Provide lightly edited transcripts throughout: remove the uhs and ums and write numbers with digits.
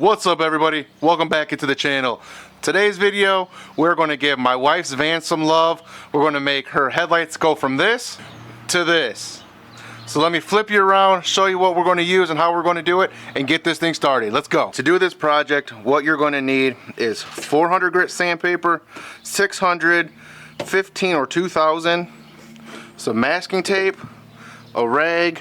What's up everybody? Welcome back into the channel. Today's video, we're going to give my wife's van some love. We're going to make her headlights go from this to this. So let me flip you around, show you what we're going to use and how we're going to do it, and get this thing started. Let's go. To do this project, what you're going to need is 400 grit sandpaper, 600, 15 or 2000, some masking tape, a rag,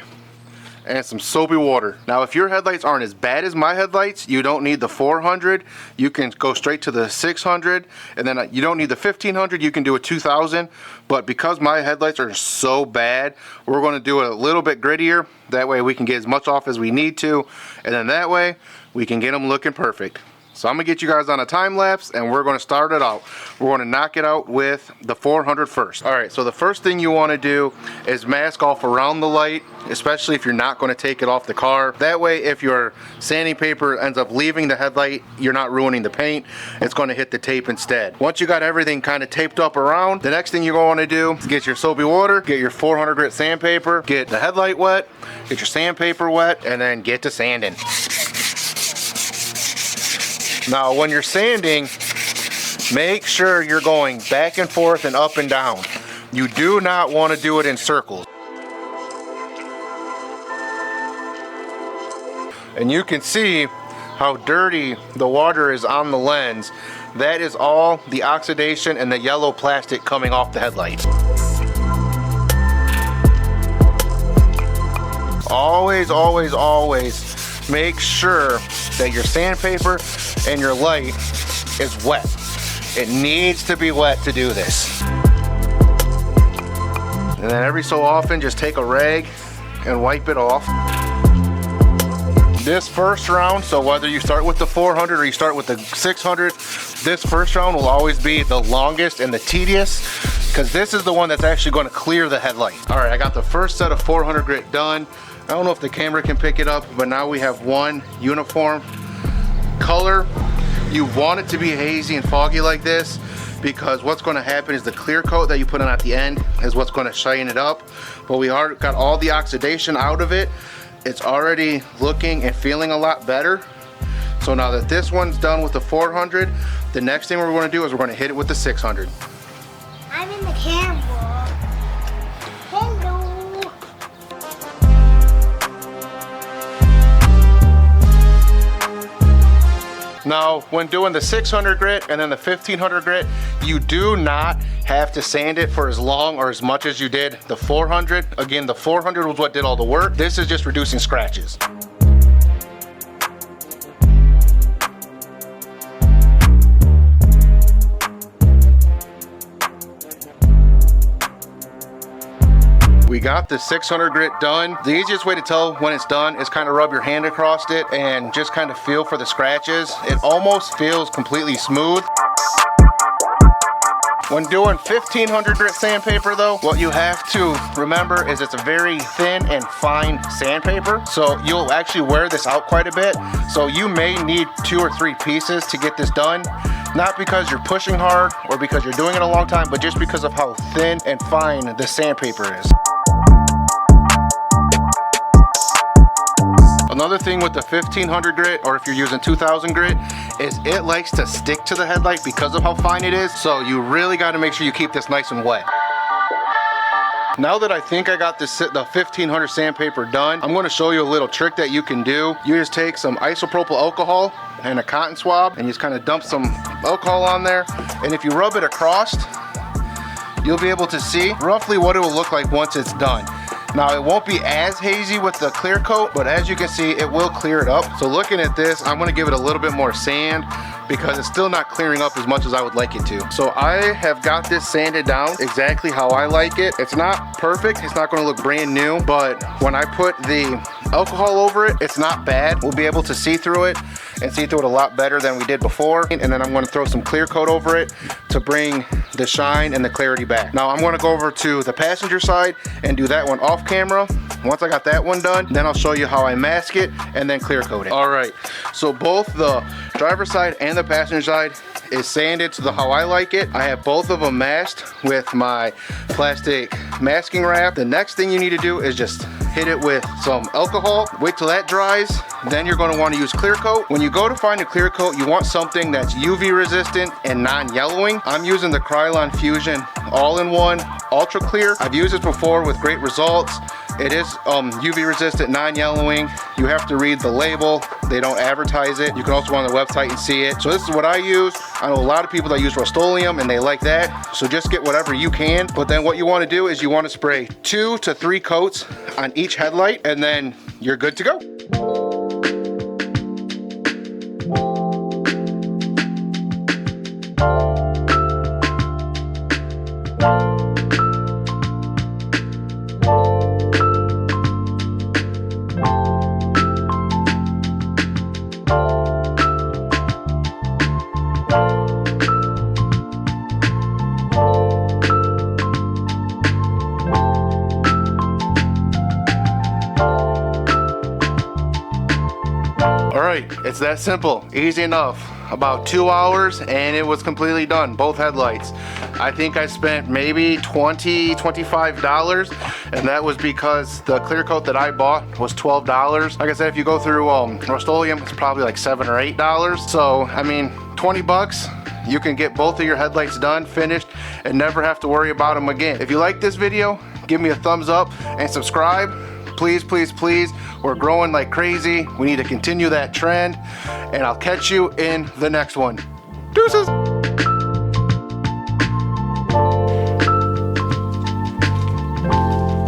and some soapy water. Now if your headlights aren't as bad as my headlights, you don't need the 400. You can go straight to the 600, and then you don't need the 1500. You can do a 2000, but because my headlights are so bad, we're going to do it a little bit grittier. That way we can get as much off as we need to, and then that way we can get them looking perfect. So I'm gonna get you guys on a time lapse and we're gonna start it out. We're gonna knock it out with the 400 first. All right, so the first thing you wanna do is mask off around the light, especially if you're not gonna take it off the car. That way, if your sanding paper ends up leaving the headlight, you're not ruining the paint. It's gonna hit the tape instead. Once you got everything kind of taped up around, the next thing you're gonna do is get your soapy water, get your 400 grit sandpaper, get the headlight wet, get your sandpaper wet, and then get to sanding. Now when you're sanding, make sure you're going back and forth and up and down. You do not want to do it in circles. And you can see how dirty the water is on the lens. That is all the oxidation and the yellow plastic coming off the headlight. Always, always, always make sure that your sandpaper and your light is wet. It needs to be wet to do this. And then every so often, just take a rag and wipe it off. This first round, so whether you start with the 400 or you start with the 600, this first round will always be the longest and the tedious, because this is the one that's actually going to clear the headlight. All right, I got the first set of 400 grit done. I don't know if the camera can pick it up, but now we have one uniform color. You want it to be hazy and foggy like this, because what's going to happen is the clear coat that you put on at the end is what's going to shine it up. But we already got all the oxidation out of it. It's already looking and feeling a lot better. So now that this one's done with the 400, the next thing we're going to do is we're going to hit it with the 600. I'm in the camera. Hello. Now, when doing the 600 grit and then the 1500 grit, you do not have to sand it for as long or as much as you did the 400. Again, the 400 was what did all the work. This is just reducing scratches. We got the 600 grit done. The easiest way to tell when it's done is kind of rub your hand across it and just kind of feel for the scratches. It almost feels completely smooth. When doing 1500 grit sandpaper though, what you have to remember is it's a very thin and fine sandpaper. So you'll actually wear this out quite a bit. So you may need 2 or 3 pieces to get this done. Not because you're pushing hard or because you're doing it a long time, but just because of how thin and fine the sandpaper is. Another thing with the 1500 grit, or if you're using 2000 grit, is it likes to stick to the headlight because of how fine it is. So you really got to make sure you keep this nice and wet. Now that I think I got the 1500 sandpaper done, I'm going to show you a little trick that you can do. You just take some isopropyl alcohol and a cotton swab and you just kind of dump some alcohol on there. And if you rub it across, you'll be able to see roughly what it will look like once it's done. Now it won't be as hazy with the clear coat, but as you can see, it will clear it up. So looking at this, I'm gonna give it a little bit more sand because it's still not clearing up as much as I would like it to. So I have got this sanded down exactly how I like it. It's not perfect, it's not gonna look brand new, but when I put the alcohol over it, it's not bad. We'll be able to see through it and see through it a lot better than we did before. And then I'm gonna throw some clear coat over it to bring the shine and the clarity back. Now I'm gonna go over to the passenger side and do that one off camera. Once I got that one done, then I'll show you how I mask it and then clear coat it. All right, so both the driver's side and the passenger side is sanded to how I like it. I have both of them masked with my plastic masking wrap. The next thing you need to do is just hit it with some alcohol, wait till that dries, then you're gonna wanna use clear coat. When you go to find a clear coat, you want something that's UV resistant and non-yellowing. I'm using the Krylon Fusion all-in-one ultra clear. I've used this before with great results. It is UV resistant, non-yellowing. You have to read the label. They don't advertise it. You can also go on the website and see it. So this is what I use. I know a lot of people that use Rust-Oleum and they like that. So just get whatever you can. But then what you want to do is you want to spray 2 to 3 coats on each headlight and then you're good to go. Alright, it's that simple, easy enough. About 2 hours and it was completely done, both headlights. I think I spent maybe $20, $25, and that was because the clear coat that I bought was $12. Like I said, if you go through Rust-Oleum, it's probably like $7 or $8. So, I mean, 20 bucks. You can get both of your headlights done, finished, and never have to worry about them again. If you like this video, give me a thumbs up and subscribe. Please, please, please. We're growing like crazy. We need to continue that trend, and I'll catch you in the next one. Deuces!